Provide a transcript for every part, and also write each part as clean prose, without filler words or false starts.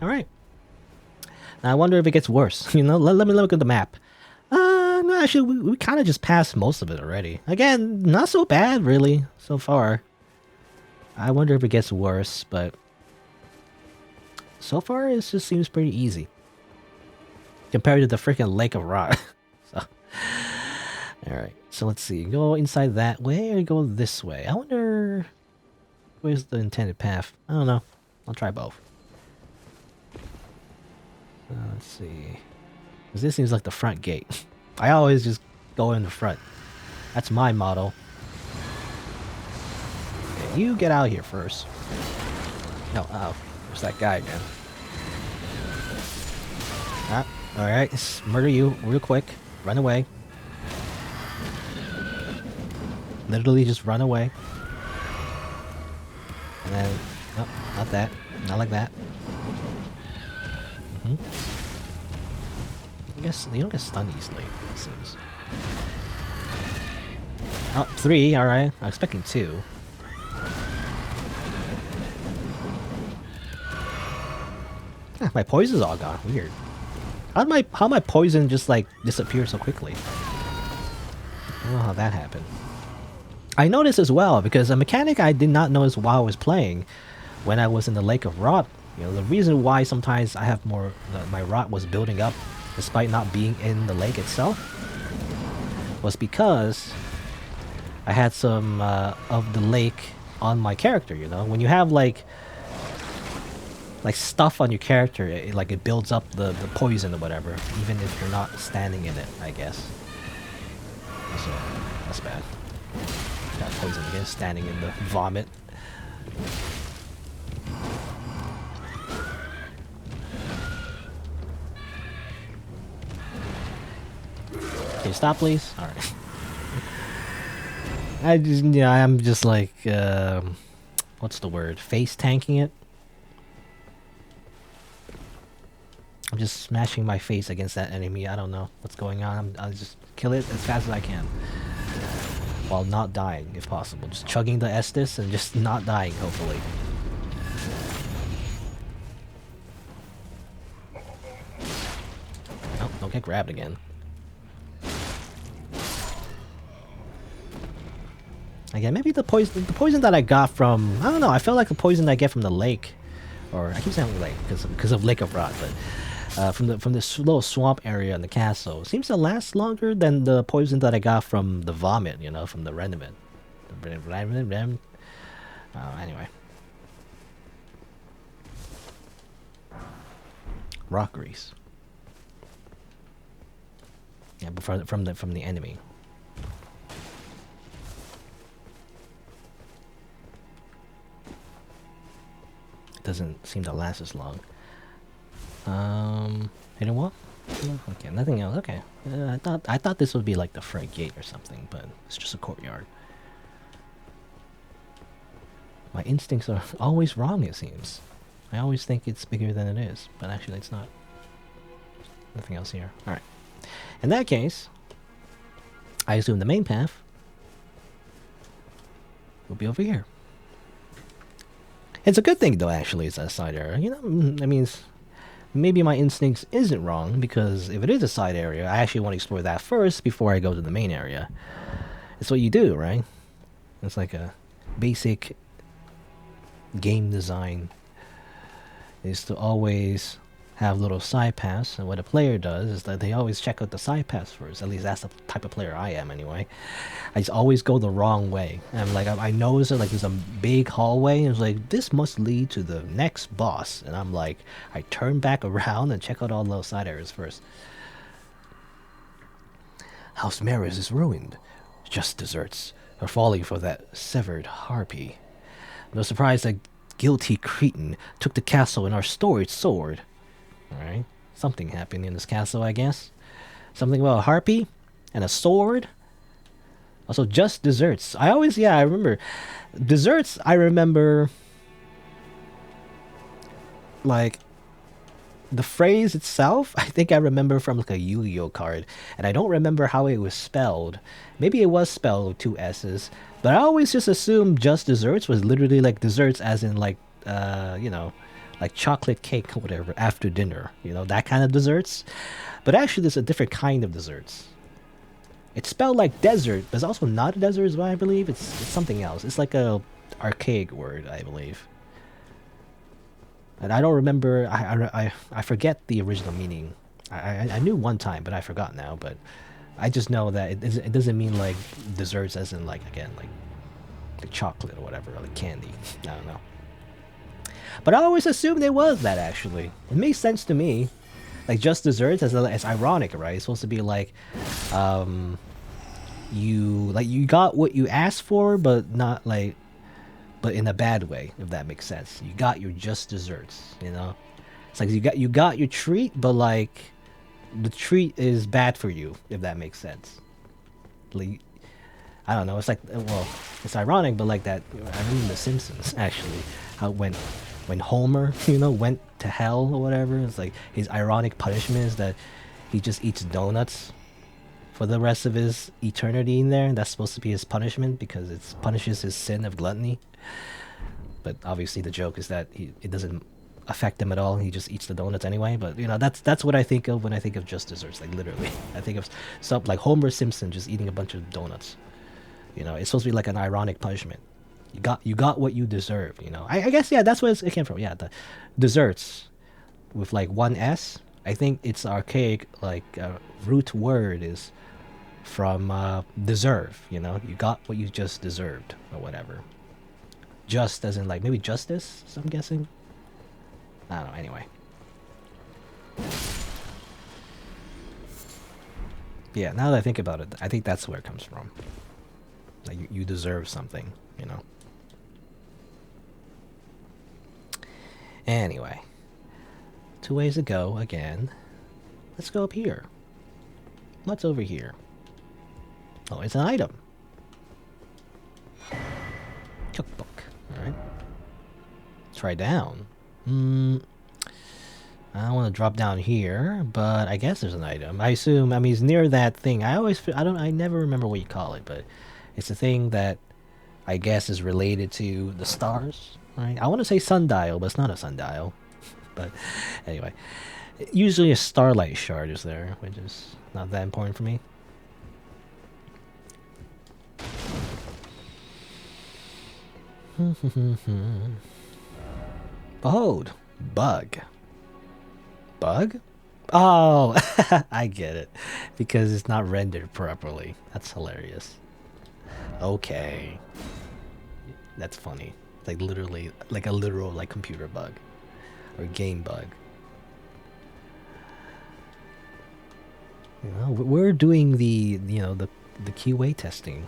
Alright. Now I wonder if it gets worse. You know, let me look at the map. No, actually, we kind of just passed most of it already. Again, not so bad, really, so far. I wonder if it gets worse, but so far it just seems pretty easy. Compared to the freaking Lake of Rot. So, alright, so let's see. Go inside that way or go this way? I wonder... Where's the intended path? I don't know. I'll try both. Let's see. Because this seems like the front gate. I always just go in the front. That's my motto. Okay, you get out here first. No, oh, there's that guy again. Ah, alright, let's murder you real quick. Run away. Literally just run away. And then, nope, not that. Not like that. I guess you don't get stunned easily, it seems. Oh, 3, alright. I'm expecting 2. Ah, my poison's all gone. Weird. How my poison just like disappear so quickly? I don't know how that happened. I noticed as well, because a mechanic I did not notice while I was playing when I was in the Lake of Rot. You know, the reason why sometimes I have more, my rot was building up despite not being in the lake itself was because I had some of the lake on my character, you know? When you have like stuff on your character, it builds up the poison or whatever, even if you're not standing in it, I guess. So, that's bad. Got poison again, standing in the vomit. Can you stop, please? Alright. I'm just like, what's the word? Face tanking it? I'm just smashing my face against that enemy. I don't know what's going on. I'll just kill it as fast as I can. While not dying, if possible. Just chugging the Estus and just not dying, hopefully. Oh, don't get grabbed again. Again, maybe the poison that I got from... I don't know, I feel like the poison I get from the lake... Or, I keep saying lake, because of Lake of Rot, but... from this little swamp area in the castle seems to last longer than the poison that I got from the vomit, you know, from the Reniment. Anyway. Rock grease. Yeah, but from the enemy. It doesn't seem to last as long. Hidden wall? Okay, nothing else. Okay, I thought this would be like the front gate or something, but it's just a courtyard. My instincts are always wrong, it seems. I always think it's bigger than it is, but actually it's not. Nothing else here. Alright. In that case, I assume the main path will be over here. It's a good thing though, actually, it's a side area. You know, I mean, maybe my instincts isn't wrong, because if it is a side area, I actually want to explore that first before I go to the main area. It's what you do, right? It's like a basic game design, is to always have little side paths, and what a player does is that they always check out the side paths first. At least that's the type of player I am anyway. I just always go the wrong way. And like I notice that like there's a big hallway and it's like this must lead to the next boss, and I'm like I turn back around and check out all those side areas first. House Maris is ruined. Just deserts are falling for that severed harpy. No surprise that guilty Cretan took the castle and our storied sword. Alright, something happened in this castle, I guess. Something about a harpy and a sword. Also, just desserts. I remember. Desserts, I remember... Like, the phrase itself, I think I remember from like a Yu-Gi-Oh card. And I don't remember how it was spelled. Maybe it was spelled with 2 S's. But I always just assumed just desserts was literally like desserts as in like, you know... like chocolate cake or whatever after dinner. You know, that kind of desserts. But actually, there's a different kind of desserts. It's spelled like desert, but it's also not a desert, is what I believe. It's something else. It's like a archaic word, I believe. And I don't remember. I forget the original meaning. I knew one time, but I forgot now. But I just know that it doesn't mean like desserts, as in like again like chocolate or whatever, or like candy. I don't know. But I always assumed it was that. Actually, it makes sense to me. Like just desserts, as ironic, right? It's supposed to be like, you got what you asked for, but not like, but in a bad way, if that makes sense. You got your just desserts, you know. It's like you got your treat, but like, the treat is bad for you, if that makes sense. Like, I don't know. It's like, well, it's ironic, but like that. I remember The Simpsons actually, how when Homer, you know, went to hell or whatever. It's like his ironic punishment is that he just eats donuts for the rest of his eternity in there. And that's supposed to be his punishment because it punishes his sin of gluttony. But obviously the joke is that it doesn't affect him at all. He just eats the donuts anyway. But you know, that's what I think of when I think of just desserts. Like literally, I think of something like Homer Simpson just eating a bunch of donuts. You know, it's supposed to be like an ironic punishment. You got what you deserve, you know. I guess, yeah, that's where it came from. Yeah, the desserts with like one S. I think it's archaic, like root word is from deserve, you know. You got what you just deserved or whatever. Just as in like maybe justice, I'm guessing. I don't know, anyway. Yeah, now that I think about it, I think that's where it comes from. Like you deserve something, you know. Anyway, 2 ways to go again. Let's go up here. What's over here? Oh, it's an item. Cookbook. Alright. Try down. I don't want to drop down here, but I guess there's an item. I assume, I mean, it's near that thing. I never remember what you call it, but it's a thing that I guess is related to the stars. Right? I want to say sundial, but it's not a sundial. But anyway, usually a starlight shard is there, which is not that important for me. Behold, bug. Bug? Oh, I get it. Because it's not rendered properly. That's hilarious. Okay. That's funny. Like literally, like a literal like computer bug. Or game bug. You know, we're doing the QA testing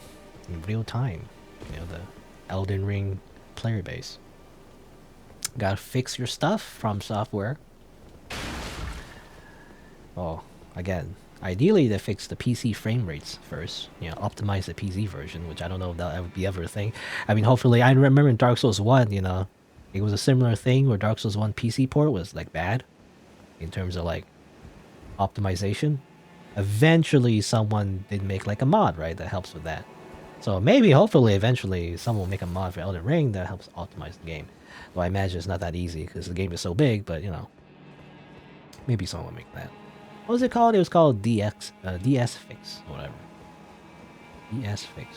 in real time. You know, the Elden Ring player base. Gotta fix your stuff from software. Oh, again, ideally they fix the PC frame rates first. You know, optimize the PC version, which I don't know if that'll ever be a thing. I mean, hopefully, I remember in Dark Souls 1, you know, it was a similar thing where Dark Souls 1 PC port was like bad in terms of like optimization. Eventually, someone did make like a mod, right, that helps with that. So maybe, hopefully, eventually, someone will make a mod for Elden Ring that helps optimize the game. Though I imagine it's not that easy because the game is so big, but you know, maybe someone will make that. What was it called? It was called DS Fix or whatever. DS Fix.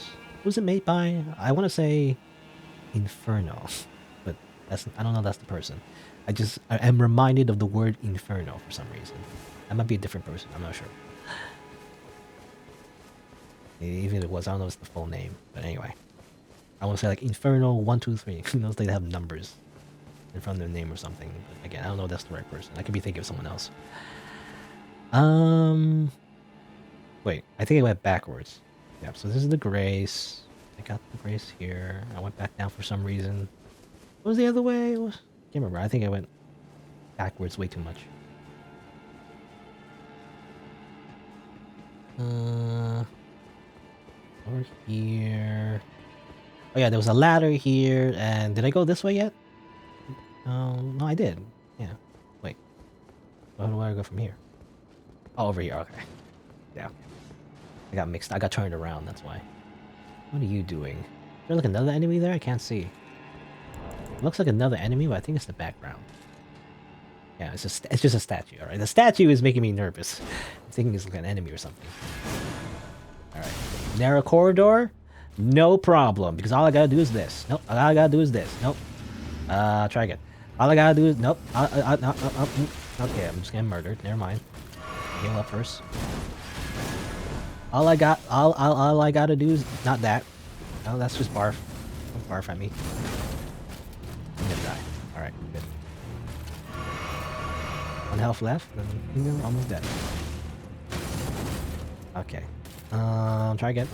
Was it made by? I want to say Inferno, but I don't know. That's the person. I am reminded of the word Inferno for some reason. That might be a different person. I'm not sure. Even if it was, I don't know if it's the full name. But anyway, I want to say like Inferno 1, 2, 3. You know, they have numbers in front of their name or something. But again, I don't know if that's the right person. I could be thinking of someone else. Wait, I think I went backwards. Yeah, so this is the grace. I got the grace here. I went back down for some reason. What was the other way? I can't remember. I think I went backwards way too much. Over here. Oh yeah, there was a ladder here, and did I go this way yet? No, I did. Yeah. Wait. Where do I go from here? Oh, over here. Okay. Yeah. I got mixed. I got turned around. That's why. What are you doing? Is there like another enemy there? I can't see. It looks like another enemy, but I think it's the background. Yeah, it's just a statue. All right, the statue is making me nervous. I'm thinking it's like an enemy or something. All right, narrow corridor, no problem because all I gotta do is this. Nope, all I gotta do is this. Nope. Try again. All I gotta do is nope. Okay, I'm just getting murdered. Never mind. Heal up first. All I gotta do is not that. No, that's just barf. Don't barf at me. I'm gonna die. All right, good. 1 health left, and I'm almost dead. Okay. Try again.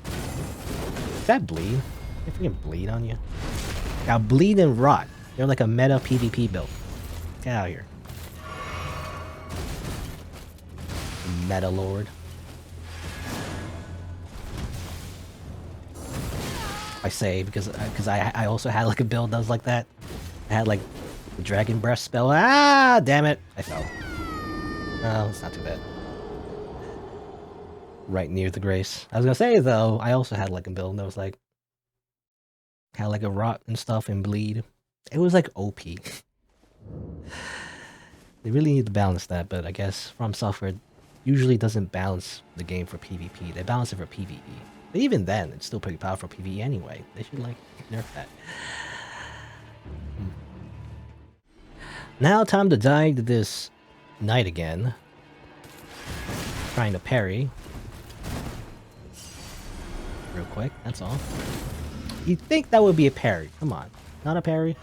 Does that bleed? Can freaking bleed on you? Now bleed and rot. They're like a meta PvP build. Get out of here. Meta Lord. I say because I also had like a build that was like that. I had like the dragon breath spell. Ah, damn it! I fell. Oh, it's not too bad. Right near the grace. I was gonna say though, I also had like a build that was like had like a rot and stuff and bleed. It was like OP. They really need to balance that, but I guess From Software usually doesn't balance the game for PvP. They balance it for PvE. But even then, it's still pretty powerful PvE anyway. They should like nerf that. Now time to dive to this knight again. Trying to parry. Real quick, that's all. You'd think that would be a parry. Come on. Not a parry.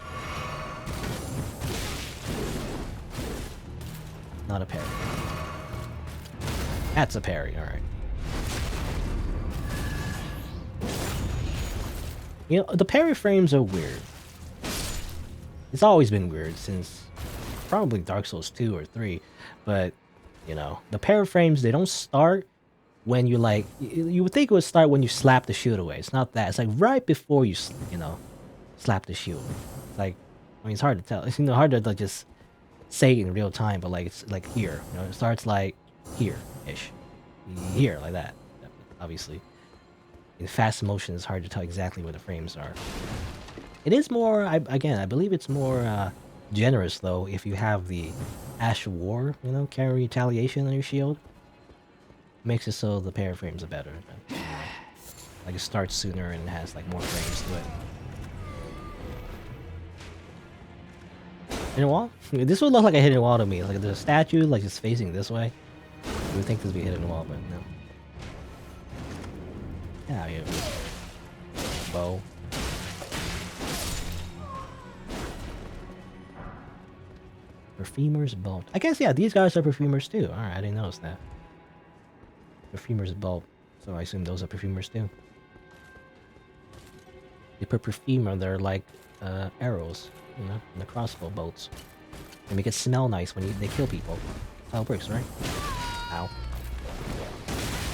Not a parry. That's a parry, alright. You know, the parry frames are weird. It's always been weird since probably Dark Souls 2 or 3, but you know, the parry frames, they don't start when you like, you would think it would start when you slap the shield away. It's not that. It's like right before you, you know, slap the shield. It's like, I mean, it's hard to tell. It's, you know, hard to like just say it in real time, but like, it's like here, you know, it starts like here-ish. Here, like that, obviously. In fast motion, it's hard to tell exactly where the frames are. It is more, again, I believe it's more generous, though, if you have the Ash of War, you know, carry retaliation on your shield. Makes it so the parry frames are better. But, you know, like, it starts sooner and has, like, more frames to it. Hidden wall? This would look like a hidden wall to me. Like, there's a statue, like, just facing this way. You would think this would be a hidden wall, but no. Yeah, yeah. Bow. Perfumer's bulb. I guess, yeah, these guys are perfumers too. Alright, I didn't notice that. Perfumer's bulb. So I assume those are perfumers too. They put perfume on their, like, arrows, you know, and the crossbow bolts. They make it smell nice when they kill people. That's how it works, right? Ow.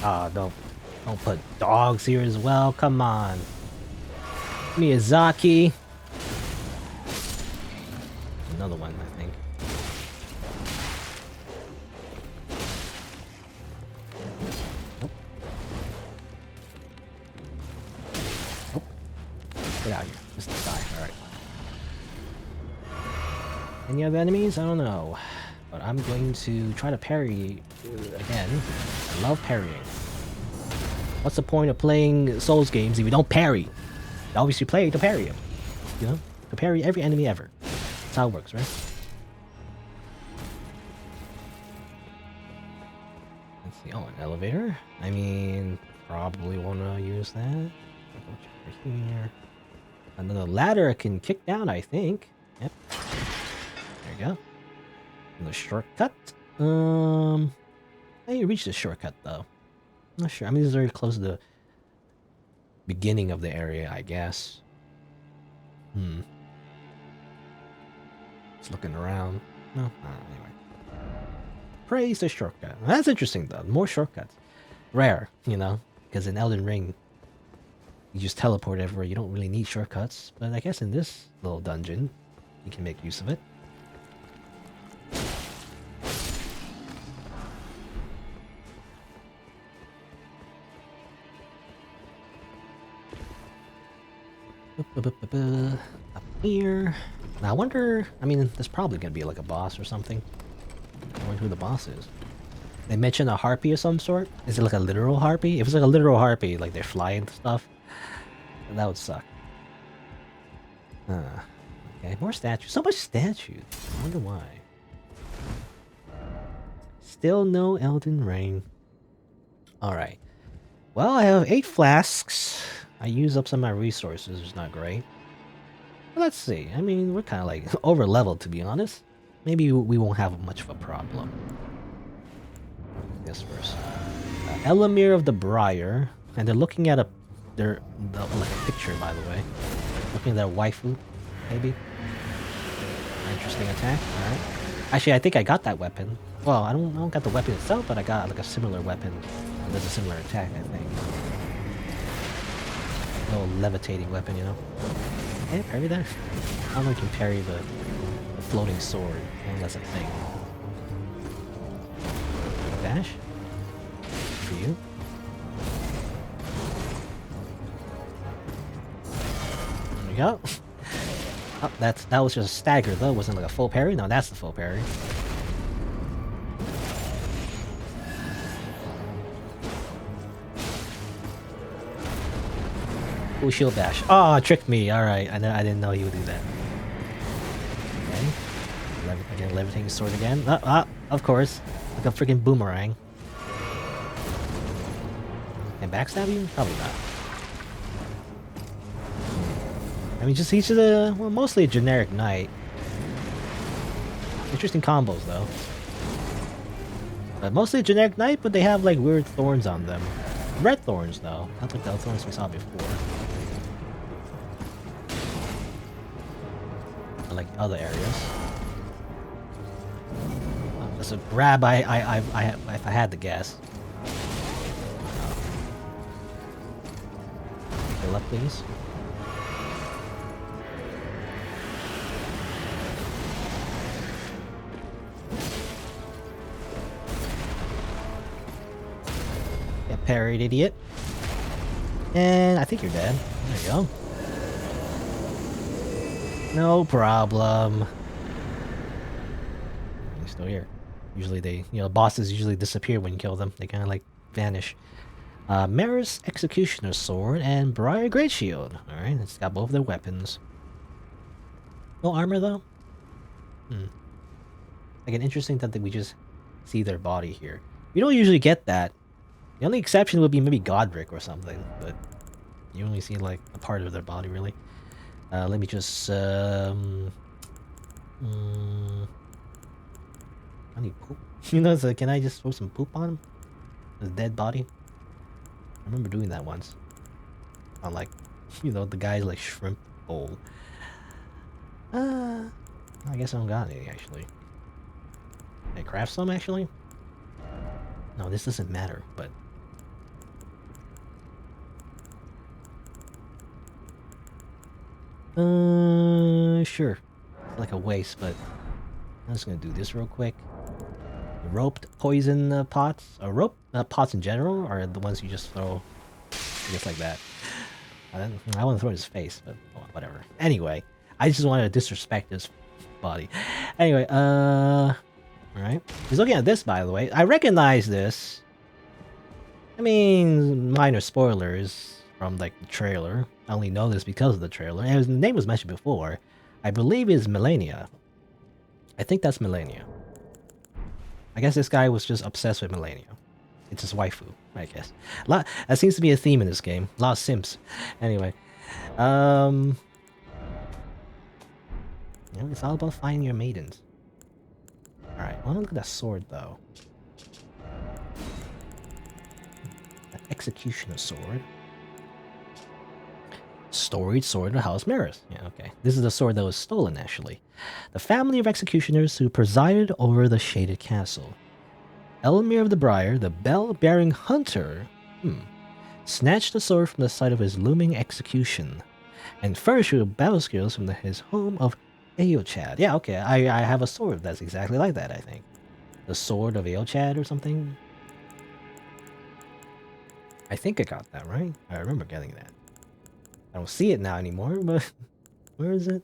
Ah, don't put dogs here as well. Come on. Miyazaki. Another one, I think. Nope. Nope. Get out of here. Just die. Alright. Any other enemies? I don't know. But I'm going to try to parry again. I love parrying. What's the point of playing Souls games if you don't parry? You obviously play to parry them. You know? To parry every enemy ever. That's how it works, right? Let's see. Oh, an elevator? I mean, probably want to use that. Here. Another ladder I can kick down, I think. Yep. There you go. Another shortcut. I didn't reach the shortcut, though. I'm not sure. I mean, it's very close to the beginning of the area, I guess. Just looking around. No, anyway. Praise the shortcut. That's interesting, though. More shortcuts. Rare, you know, because in Elden Ring, you just teleport everywhere. You don't really need shortcuts. But I guess in this little dungeon, you can make use of it. Up here. Now, I wonder... I mean, there's probably gonna be like a boss or something. I wonder who the boss is. They mentioned a harpy of some sort? Is it like a literal harpy? If it's like a literal harpy, like they're flying stuff, that would suck. Okay, more statues. So much statues. I wonder why. Still no Elden Ring. Alright. Well, I have 8 flasks. I use up some of my resources, which is not great. But let's see. I mean, we're kind of like over-leveled, to be honest. Maybe we won't have much of a problem. This first. Elamir of the Briar. And they're looking at like a picture, by the way. Looking at their waifu, maybe. Interesting attack. Alright. Actually, I think I got that weapon. Well, I don't got the weapon itself, but I got like a similar weapon. And there's a similar attack, I think. A little levitating weapon, you know. Can I parry that? I don't know if you can parry the floating sword. I think that's a thing. Dash? For you? There we go. Oh, that was just a stagger though. Wasn't like a full parry. No, that's the full parry. Ooh, shield bash. Oh, tricked me. All right, I didn't know he would do that. Okay. Again, levitating sword again. Of course, like a freaking boomerang. And backstab you? Probably not. I mean, he's just a, well, mostly a generic knight. Interesting combos, though. But mostly a generic knight, but they have, like, weird thorns on them. Red thorns, though. Not like the thorns we saw before. Or, like, other areas. That's a grab if I had to guess. Heal up, please. Get parried, idiot. And I think you're dead. There you go. No problem. You're still here. Usually they, bosses usually disappear when you kill them. They kind of like vanish. Maris Executioner's Sword and Briar Great Shield. Alright, it's got both their weapons. No armor though? Again, interesting that we just see their body here. We don't usually get that. The only exception would be maybe Godric or something, but you only see like a part of their body really. Let me just I need poop. So can I just throw some poop on him? His dead body? I remember doing that once. On like, the guy's like shrimp bowl. I guess I don't got any actually. Can I craft some actually? No, this doesn't matter, but sure. It's like a waste, but I'm just gonna do this real quick. Roped poison pots, or rope pots in general, are the ones you just throw just like that. I want to throw in his face, but whatever. Anyway, I just wanted to disrespect his body. Anyway, alright. He's looking at this, by the way. I recognize this. I mean, minor spoilers from like the trailer. I only know this because of the trailer. And his name was mentioned before. I believe it's Melania. I think that's Melania. I guess this guy was just obsessed with Melania. It's his waifu, I guess. That seems to be a theme in this game. A lot of simps. Anyway. It's all about finding your maidens. Alright, I want to look at that sword, though. That Executioner Sword. Storied Sword of the House Mirrors. Yeah, okay. This is the sword that was stolen, actually. The family of executioners who presided over the Shaded Castle. Elamir of the Briar, the bell-bearing hunter, snatched the sword from the site of his looming execution, and furnished with battle skills from his home of Eochad. Yeah, okay, I have a sword that's exactly like that, I think. The Sword of Eochad or something? I think I got that, right? I remember getting that. I don't see it now anymore, but where is it?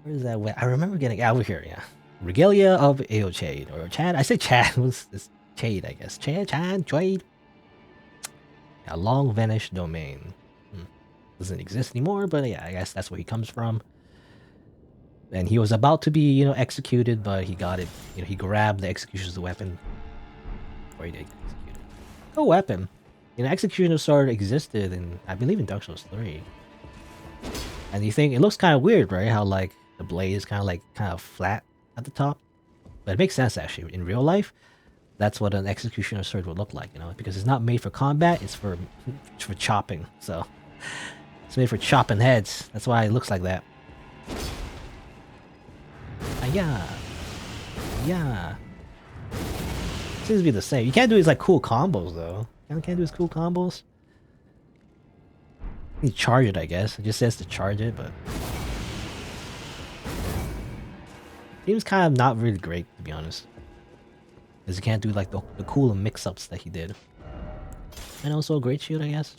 Where's that? I remember getting over here. Yeah, Regalia of Eochade or Chad. I say Chad. What's this? Chade, I guess. Chad, Chade. A long vanished domain. Doesn't exist anymore, but yeah, I guess that's where he comes from. And he was about to be, executed, but he got it. He grabbed the executioner's weapon. Or he did execute it. A weapon. Executioner's sword existed in, I believe, in Dark Souls 3. And you think it looks kind of weird, right? How like the blade is kind of flat at the top. But it makes sense actually. In real life, that's what an executioner sword would look like, because it's not made for combat, it's for chopping. So it's made for chopping heads. That's why it looks like that. Yeah. Yeah. Seems to be the same. You can't do these like cool combos though. Can't do these cool combos. You charge it, I guess. It just says to charge it, but seems kind of not really great, to be honest. Because you can't do like the cool mix-ups that he did. And also a great shield, I guess.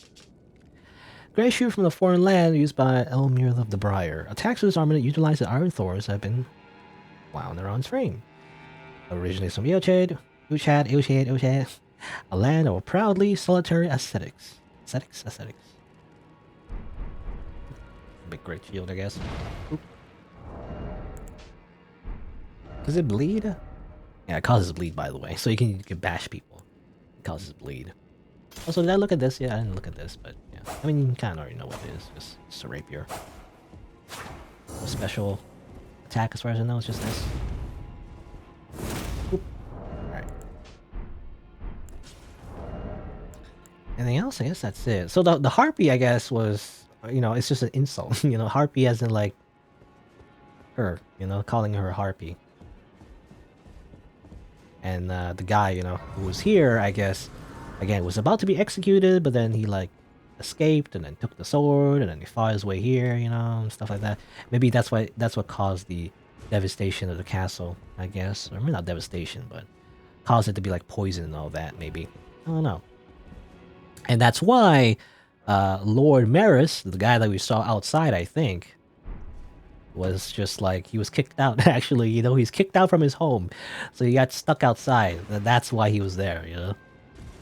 Great shield from the foreign land used by Elmir of the Briar. Attacks with this armament utilize the iron thorns that have been wound around its frame. Originally from Eochade, Eochade, a land of proudly solitary ascetics. Ascetics. Big great shield, I guess. Oop. Does it bleed? Yeah, it causes bleed, by the way. So you can bash people. It causes bleed. Also, did I look at this? Yeah, I didn't look at this, but yeah. I mean, you kind of already know what it is. Just a rapier. A special attack, as far as I know, it's just this. Oop. Alright. Anything else? I guess that's it. So the harpy, I guess, was, it's just an insult. Harpy as in, like, her, calling her harpy. And the guy, who was here, I guess, again, was about to be executed, but then he, like, escaped and then took the sword and then he fought his way here, and stuff like that. Maybe that's what caused the devastation of the castle, I guess. Or maybe not devastation, but caused it to be, like, poison and all that, maybe. I don't know. And that's why Lord Maris, the guy that we saw outside, I think, was just like, he was kicked out, actually, he's kicked out from his home. So he got stuck outside. That's why he was there,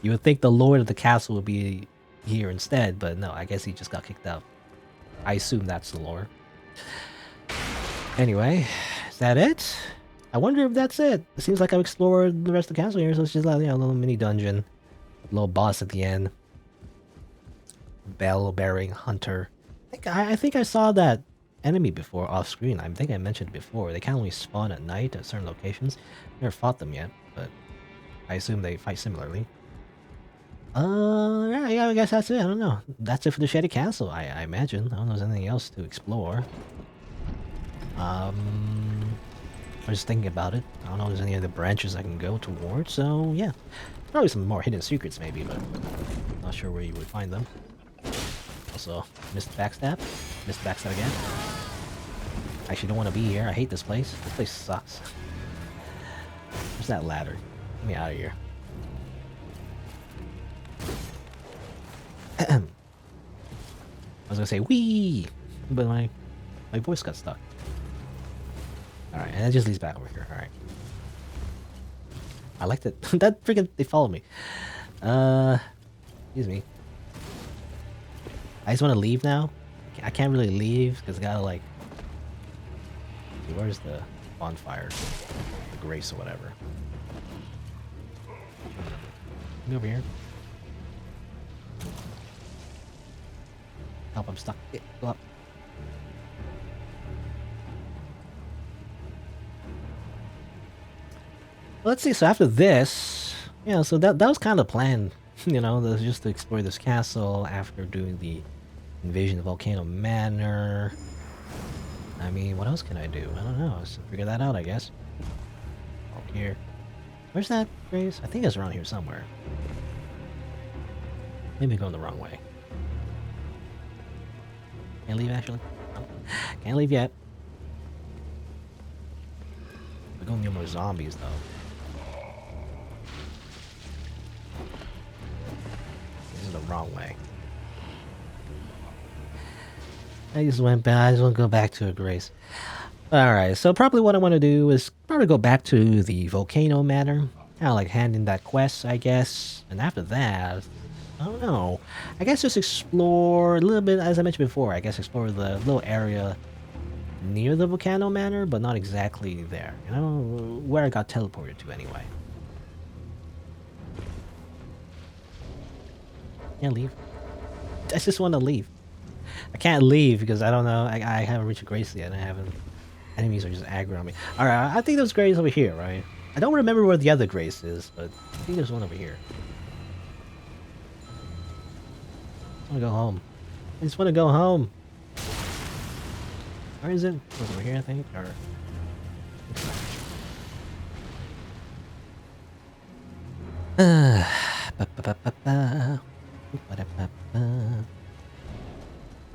You would think the lord of the castle would be here instead, but no, I guess he just got kicked out. I assume that's the lore. Anyway, is that it? I wonder if that's it. It seems like I've explored the rest of the castle here, so it's just like, a little mini dungeon. Little boss at the end. Bell-bearing hunter. I think I saw that enemy before off screen. I think I mentioned it before. They can only spawn at night at certain locations. Never fought them yet, but I assume they fight similarly. Yeah, I guess that's it. I don't know. That's it for the Shady Castle, I imagine. I don't know if there's anything else to explore. I was just thinking about it. I don't know if there's any other branches I can go towards, so yeah. Probably some more hidden secrets maybe, but not sure where you would find them. Also, missed backstab. Missed backstab again. I actually don't want to be here. I hate this place. This place sucks. Where's that ladder? Get me out of here. I was gonna say wee, but my voice got stuck. Alright, and it just leads back over here. Alright. I like that. That freaking, they followed me. Excuse me. I just want to leave now. I can't really leave because I gotta, like, where's the bonfire? The grace or whatever. Come over here. Help, I'm stuck. Go up. Let's see, so after this, so that was kind of the plan, just to explore this castle after doing the invasion of Volcano Manor. I mean, what else can I do? I don't know, let's figure that out, I guess. Oh, here. Where's that grace? I think it's around here somewhere. Maybe going the wrong way. Can't leave, actually. No. Can't leave yet. We're going near more zombies, though. The wrong way. I just want to go back to a grace. Alright, so probably what I want to do is probably go back to the Volcano Manor. Kind of like hand in that quest, I guess. And after that, I don't know. I guess just explore a little bit, as I mentioned before, I guess explore the little area near the Volcano Manor, but not exactly there. You know, where I got teleported to anyway. Can't leave. I just want to leave. I can't leave because I don't know. I haven't reached Grace yet. I haven't. Enemies are just aggro on me. Alright, I think there's Grace over here, right? I don't remember where the other Grace is, but I think there's one over here. I want to go home. I just want to go home. Where is it? It was over here, I think, or...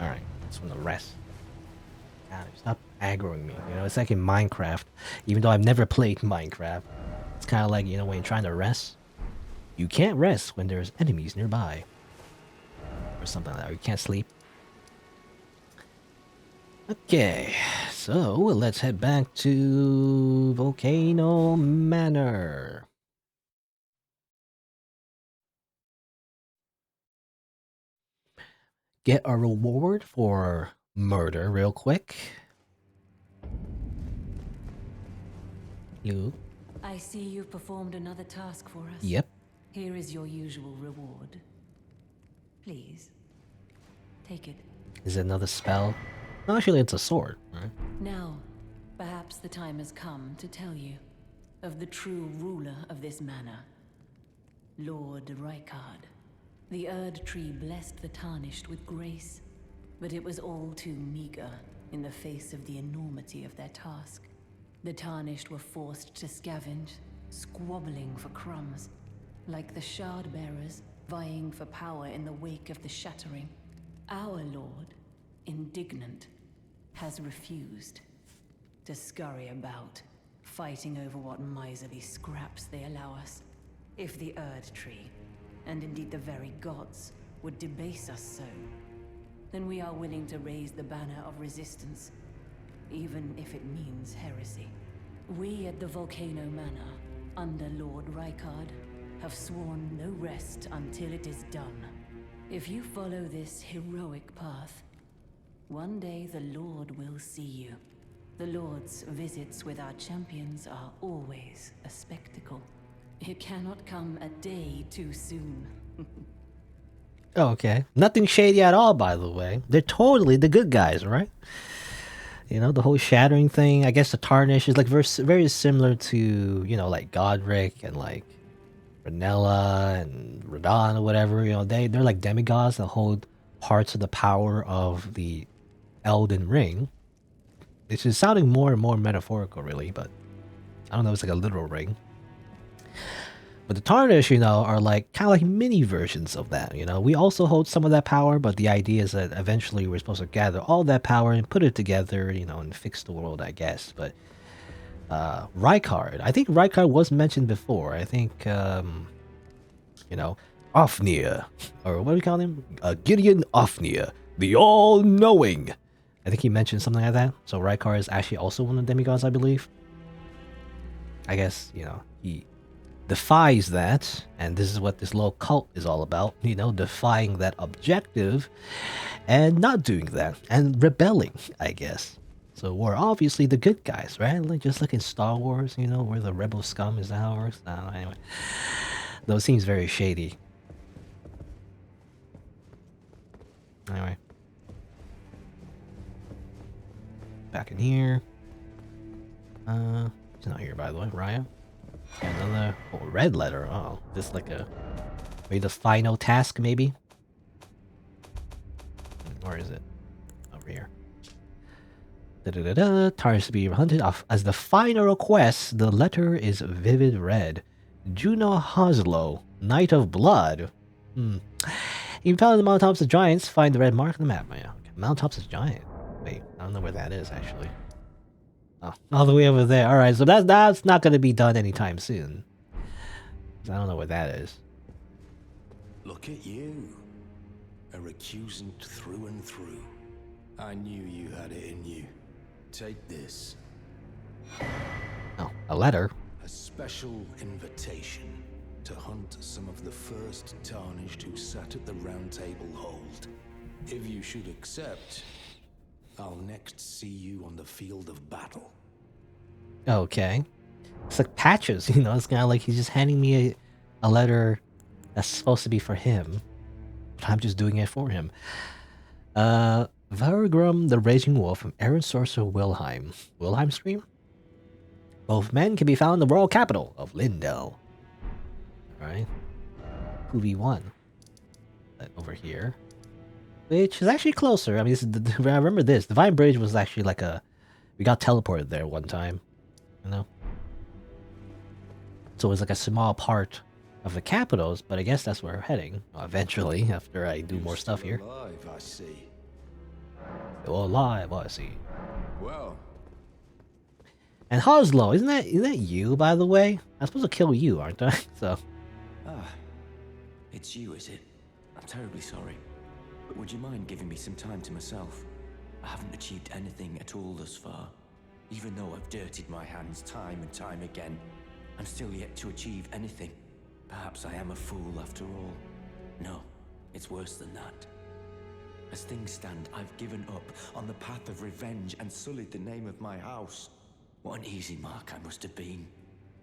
Alright, just want to rest. God, stop aggroing me. You know, it's like in Minecraft. Even though I've never played Minecraft, it's kind of like, you know, when you're trying to rest, you can't rest when there's enemies nearby. Or something like that. Or you can't sleep. Okay, so let's head back to Volcano Manor. Get a reward for murder real quick. You. I see you've performed another task for us. Yep. Here is your usual reward. Please, take it. Is it another spell? No, actually, it's a sword, right? Now, perhaps the time has come to tell you of the true ruler of this manor, Lord Rykard. The Erdtree blessed the Tarnished with grace, but it was all too meager in the face of the enormity of their task. The Tarnished were forced to scavenge, squabbling for crumbs, like the shard bearers vying for power in the wake of the Shattering. Our Lord, indignant, has refused to scurry about, fighting over what miserly scraps they allow us. If the Erdtree, and indeed the very gods, would debase us so, then we are willing to raise the banner of resistance, even if it means heresy. We at the Volcano Manor, under Lord Rykard, have sworn no rest until it is done. If you follow this heroic path, one day the Lord will see you. The Lord's visits with our champions are always a spectacle. It cannot come a day too soon. Oh, okay. Nothing shady at all, by the way. They're totally the good guys, right? You know, the whole Shattering thing. I guess the Tarnished is like very similar to, you know, like Godric and like Renella and Radon or whatever. You know, they're like demigods that hold parts of the power of the Elden Ring. It's just sounding more and more metaphorical, really, but I don't know, it's like a literal ring. But the Tarnished, you know, are like kind of like mini versions of that, you know. We also hold some of that power, but the idea is that eventually we're supposed to gather all that power and put it together, you know, and fix the world, I guess. But Rykard, I think Rykard was mentioned before. I think, you know, Ofnir, or what do we call him? Gideon Ofnir, the All-Knowing. I think he mentioned something like that. So Rykard is actually also one of the demigods, I believe. I guess, you know, he defies that, and this is what this little cult is all about, you know, defying that objective and not doing that and rebelling, I guess. So we're obviously the good guys, right? Like just like in Star Wars, you know, we're the rebel scum. Is that how it works? I don't know, anyway. Those seems very shady. Anyway. Back in here. It's not here, by the way, Raya. Another red letter. Oh, this is like a maybe the final task, maybe. Where is it? Over here. Tarnished to be hunted off as the final request. The letter is vivid red. Juno Hoslow, Knight of Blood. You found the mountaintops of giants. Find the red mark on the map. Yeah, okay. Mountaintops of giant. Wait, I don't know where that is actually. Oh, all the way over there. All right, so that's not going to be done anytime soon. I don't know what that is. Look at you. A recusant through and through. I knew you had it in you. Take this. Oh, a letter. A special invitation to hunt some of the first Tarnished who sat at the round table hold. If you should accept, I'll next see you on the field of battle. Okay. It's like patches, it's kind of like he's just handing me a letter that's supposed to be for him, but I'm just doing it for him. Vargrim the Raging Wolf from Aaron Sorcerer Wilhelm. Wilhelm Stream? Both men can be found in the royal capital of Lindell. Alright. 2v1. Over here. Which is actually closer. I mean, I remember this. Divine Bridge was actually like we got teleported there one time. So it was like a small part of the capitals, but I guess that's where we're heading eventually after I do more stuff here. Alive, I see. Still alive, I see. Well, and Hoslo, isn't that you, by the way? I'm supposed to kill you, aren't I? So. Ah, it's you, is it? I'm terribly sorry. But would you mind giving me some time to myself? I haven't achieved anything at all thus far. Even though I've dirtied my hands time and time again, I'm still yet to achieve anything. Perhaps I am a fool after all. No, it's worse than that. As things stand, I've given up on the path of revenge and sullied the name of my house. What an easy mark I must have been.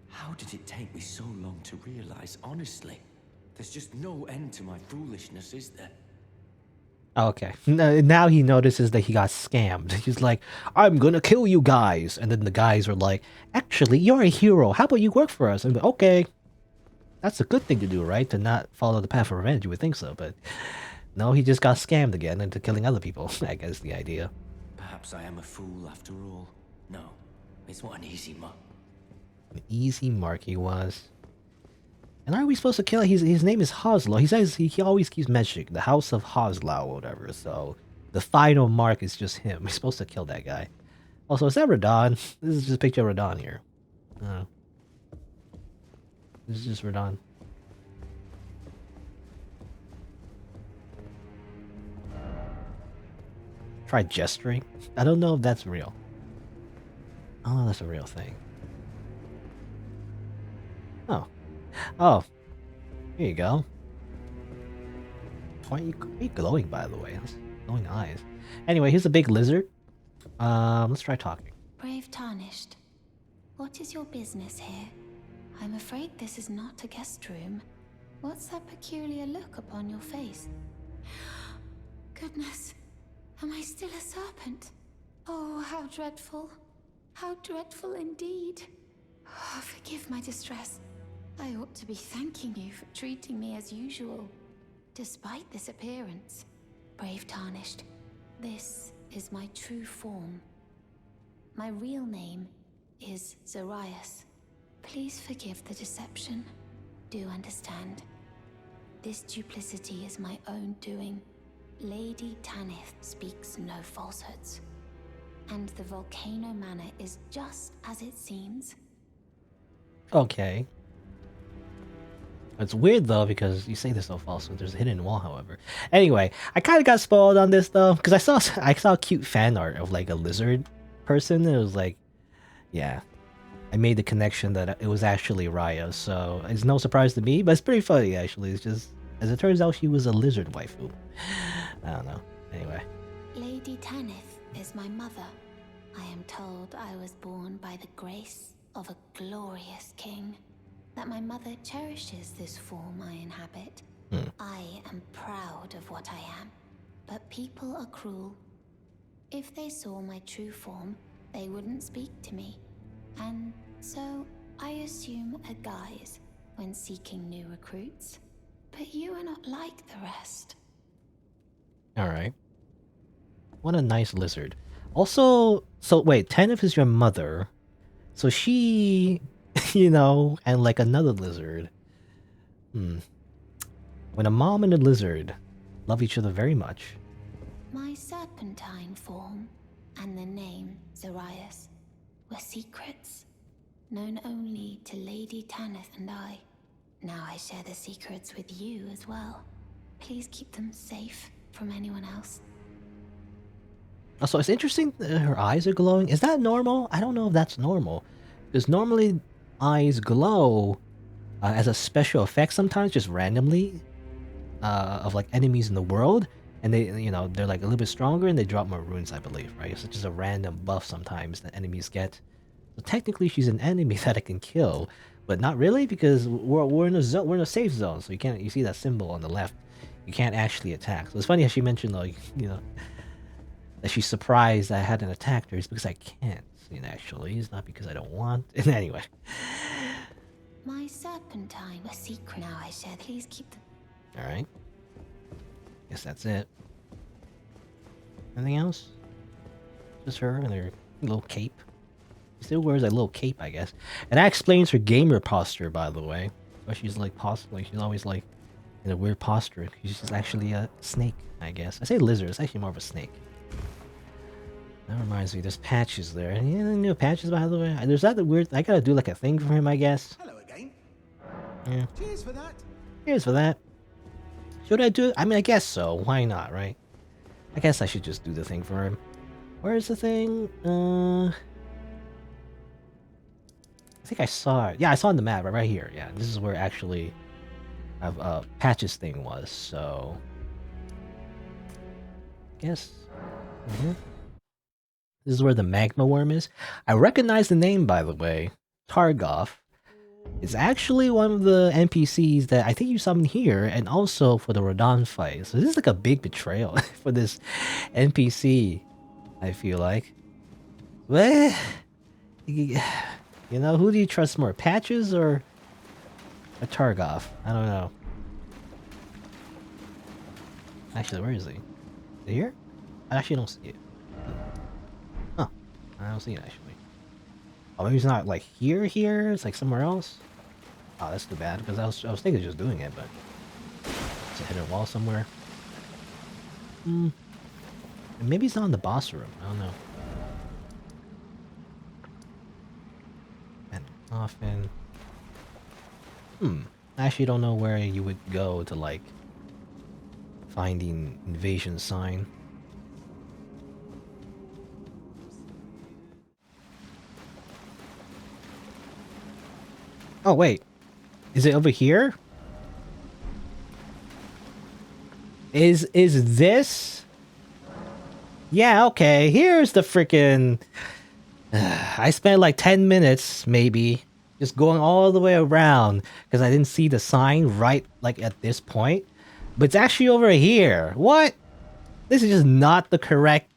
How did it take me so long to realize, honestly? There's just no end to my foolishness, is there? Okay. Now he notices that he got scammed. He's like, I'm gonna kill you guys. And then the guys are like, actually, you're a hero. How about you work for us? And okay. That's a good thing to do, right? To not follow the path of revenge. You would think so, but no, he just got scammed again into killing other people. I guess the idea. Perhaps I am a fool after all. No, it's what an easy mark. An easy mark he was. And are we supposed to kill him? His name is Hoslow. He says he always keeps mentioning the House of Hoslow or whatever. So the final mark is just him. We're supposed to kill that guy. Also, is that Radon? This is just a picture of Radon here. This is just Radon. Try gesturing. I don't know if that's real. I don't know if that's a real thing. Oh, here you go. Why are you glowing, by the way? That's glowing eyes. Anyway, here's a big lizard. Let's try talking. Brave Tarnished, what is your business here? I'm afraid this is not a guest room. What's that peculiar look upon your face? Goodness, am I still a serpent? Oh, how dreadful. How dreadful indeed. Oh, forgive my distress. I ought to be thanking you for treating me as usual. Despite this appearance, brave Tarnished, this is my true form. My real name is Zarias. Please forgive the deception. Do understand. This duplicity is my own doing. Lady Tanith speaks no falsehoods. And the Volcano Manor is just as it seems. Okay. It's weird though because you say there's no falsehood. There's a hidden wall, however. Anyway, I kind of got spoiled on this though because I saw cute fan art of like a lizard person. It was like, yeah, I made the connection that it was actually Raya. So it's no surprise to me, but it's pretty funny actually. It's just as it turns out, she was a lizard waifu. I don't know. Anyway, Lady Tanith is my mother. I am told I was born by the grace of a glorious king. That my mother cherishes this form I inhabit. I am proud of what I am, but people are cruel. If they saw my true form, they wouldn't speak to me. And so I assume a guise when seeking new recruits. But you are not like the rest. alright. What a nice lizard. Also, so wait, Tanith is your mother. So she... and like another lizard. When a mom and a lizard love each other very much. My Serpentine form and the name Zarias were secrets, known only to Lady Tanith and I. Now I share the secrets with you as well. Please keep them safe from anyone else. Also, it's interesting that her eyes are glowing. Is that normal? I don't know if that's normal. Because normally eyes glow as a special effect sometimes, just randomly, of like enemies in the world. And they, they're like a little bit stronger and they drop more runes, I believe, right? So it's just a random buff sometimes that enemies get. So technically she's an enemy that I can kill, but not really because we're in a zone, we're in a safe zone. So you see that symbol on the left. You can't actually attack. So it's funny how she mentioned like, that she's surprised I hadn't attacked her. It's because I can't. Actually, it's not because I don't want. Anyway. My Serpentine, a secret now I share. Please keep them. All right. Guess that's it. Anything else? Just her and her little cape. She still wears a little cape, I guess. And that explains her gamer posture, by the way. But she's like she's always like in a weird posture. She's just actually a snake, I guess. I say lizard. It's actually more of a snake. That reminds me, there's Patches there. Any new Patches, by the way? There's that weird... I gotta do like a thing for him, I guess. Hello again. Yeah. Cheers for that. Cheers for that. Should I do it? I mean, I guess so. Why not, right? I guess I should just do the thing for him. Where's the thing? I think I saw it. Yeah, I saw it on the map, right here. Yeah, this is where actually Patches thing was, so... Guess... This is where the magma worm is. I recognize the name, by the way. Targoff. It's actually one of the NPCs that I think you summoned here, and also for the Rodon fight. So this is like a big betrayal for this NPC, I feel like. Well, who do you trust more, Patches or a Targoff? I don't know. Actually, where is he? Is he here? I actually don't see it. Huh. I don't see it, actually. Oh, maybe it's not like here. It's like somewhere else. Oh, that's too bad, because I was thinking of just doing it, but it's a hidden wall somewhere. Maybe it's not in the boss room. I don't know. And often. I actually don't know where you would go to like find the invasion sign. Oh wait. Is it over here? Is this? Yeah, okay. Here's the freaking... I spent like 10 minutes, maybe, just going all the way around because I didn't see the sign right like at this point. But it's actually over here. What? This is just not the correct...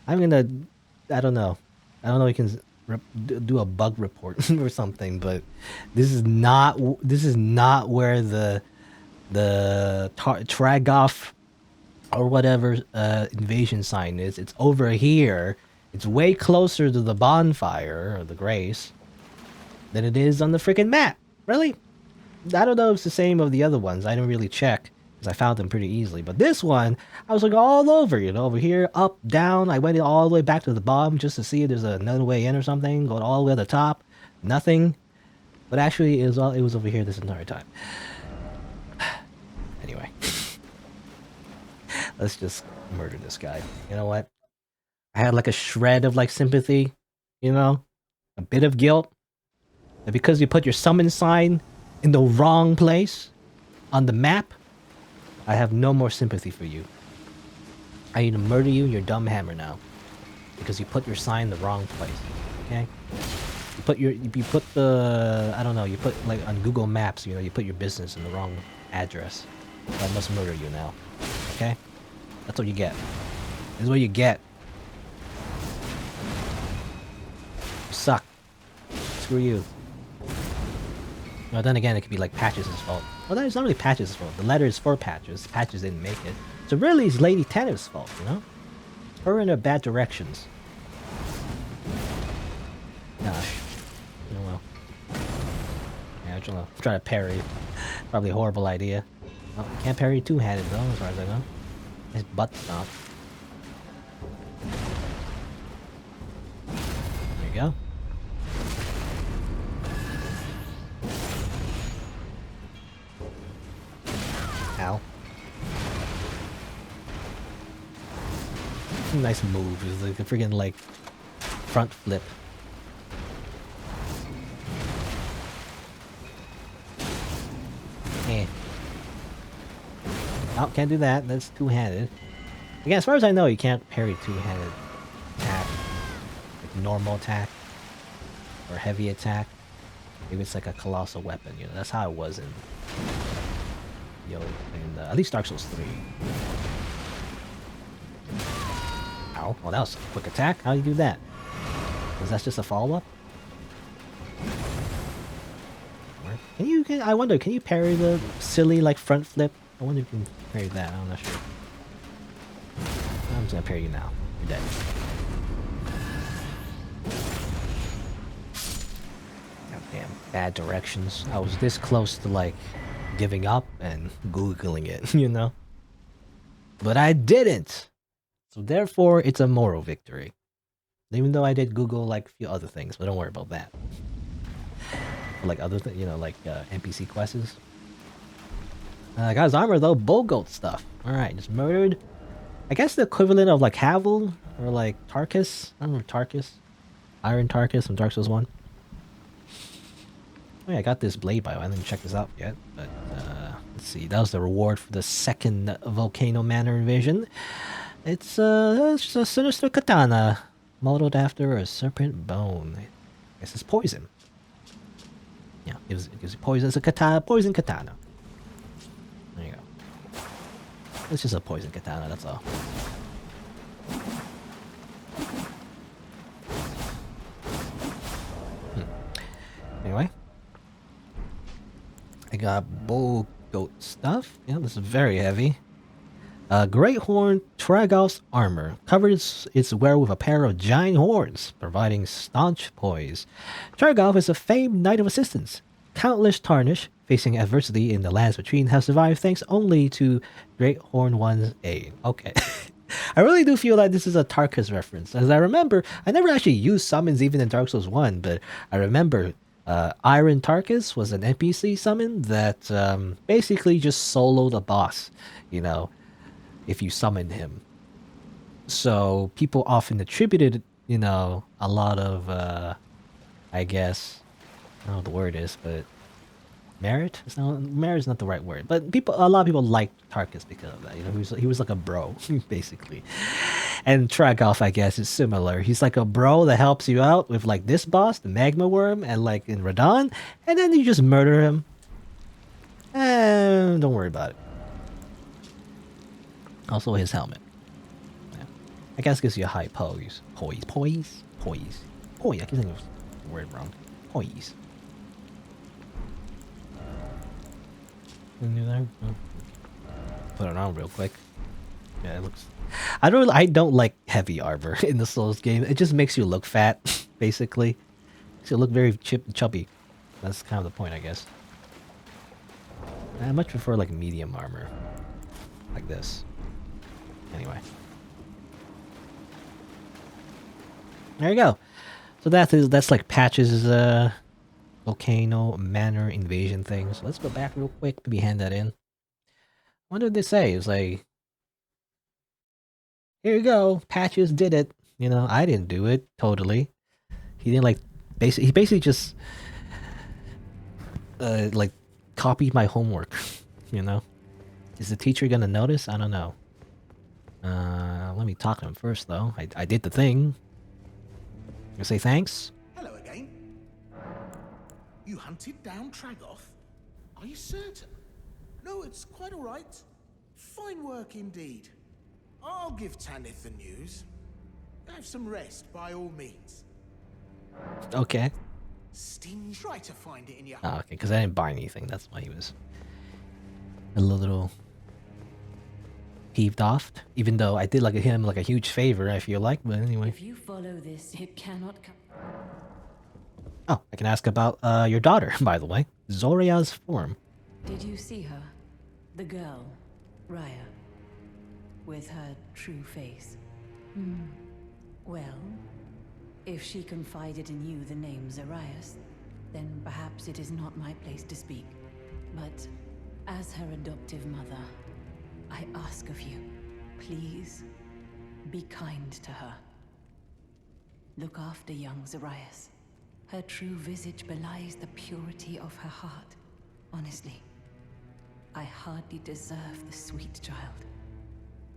I'm gonna... I don't know. You can do a bug report or something, but this is not where the Tragoff or whatever invasion sign is. It's over here. It's way closer to the bonfire or the grace than it is on the freaking map. Really? I don't know if it's the same of the other ones. I didn't really check because I found them pretty easily. But this one, I was looking all over, over here, up, down. I went all the way back to the bottom just to see if there's another way in or something. Going all the way to the top. Nothing. But actually, it was over here this entire time. Anyway. Let's just murder this guy. You know what? I had like a shred of like sympathy. A bit of guilt. And because you put your summon sign in the wrong place on the map, I have no more sympathy for you. I need to murder you and your dumb hammer now. Because you put your sign in the wrong place. Okay? You put the... I don't know, you put like on Google Maps, you put your business in the wrong address. So I must murder you now. Okay? That's what you get. This is what you get. You suck. Screw you. Well, then again, it could be like Patches' fault. Well, it's not really Patches' fault. The letter is for Patches. Patches didn't make it. So really, it's Lady Tennant's fault, It's her in her bad directions. Gosh. Oh well. Yeah, I'm trying to parry. Probably a horrible idea. Oh, you can't parry two-handed though, as far as I know. His butt stopped. There you go. Ow. some nice moves. It's like a freaking like front flip. Eh. Oh, can't do that. That's two-handed. Again, as far as I know, you can't parry two-handed attack. Like normal attack. Or heavy attack. Maybe it's like a colossal weapon, you know. That's how it was in at least Dark Souls 3. Ow. Oh, that was a quick attack. How do you do that? Was that just a follow-up? I wonder, can you parry the silly like front flip? I wonder if you can parry that. I'm not sure. I'm just gonna parry you now. You're dead. Damn, bad directions. I was this close to like giving up and googling it, you know? But I didn't! So therefore, it's a moral victory. Even though I did Google like a few other things, but don't worry about that. Like other things, you know, like NPC quests. Got his armor though, bull goat stuff. Alright, just murdered. I guess the equivalent of like Havel or like Tarkus. I remember Tarkus. Iron Tarkus from Dark Souls 1. Oh yeah, I got this blade by the way. I didn't check this out yet, but let's see. That was the reward for the second Volcano Manor invasion. It's just a sinister katana, modeled after a serpent bone. I guess it's poison. Yeah, it gives you poison. It's a katana, poison katana. There you go. It's just a poison katana. That's all. Anyway. I got bull goat stuff. Yeah, this is very heavy. Great Horn Tragolf's armor covers its wearer with a pair of giant horns, providing staunch poise. Tragolf is a famed knight of assistance. Countless Tarnished, facing adversity in the lands between, have survived thanks only to Great Horn One's aid. Okay. I really do feel like this is a Tarkus reference. As I remember, I never actually used summons even in Dark Souls 1, but I remember Iron Tarkus was an NPC summon that basically just soloed a boss, you know, if you summoned him. So people often attributed, you know, a lot of, I guess, I don't know what the word is, but merit? Merit is not the right word, but a lot of people liked Tarkus because of that. You know, he was like a bro, basically. And Tragolf, I guess, is similar. He's like a bro that helps you out with like this boss, the Magma Worm, and like in Radon, and then you just murder him. And don't worry about it. Also his helmet. Yeah. I guess gives you a high poise. Poise. I keep thinking the word wrong. Poise. Put it on real quick. Yeah, it looks. I don't like heavy armor in the Souls game. It just makes you look fat, basically. Makes you look very chubby. That's kind of the point, I guess. I much prefer like medium armor, like this. Anyway, there you go. So that's like Patch's Volcano Manor invasion thing. So let's go back real quick. Maybe hand that in. What did they say? It was like, here you go, Patches did it. You know, I didn't do it totally. He didn't like he basically just like copied my homework. You know, is the teacher gonna notice? I don't know. Let me talk to him first though. I did the thing. You say thanks. Hello again. You hunted down Tragolf? Are you certain? No, it's quite all right. Fine work indeed. I'll give Tanith the news. Have some rest by all means. Okay. Try to find it in your. Oh, okay, because I didn't buy anything. That's why he was a little peeved off. Even though I did like him like a huge favor, I feel like. But anyway. If you follow this, it cannot come. Oh, I can ask about your daughter, by the way. Zoria's form. Did you see her? The girl, Raya, with her true face. Well, if she confided in you the name Zarias, then perhaps it is not my place to speak. But as her adoptive mother, I ask of you, please, Be kind to her. Look after young Zarias. Her true visage belies the purity of her heart. Honestly, I hardly deserve the sweet child.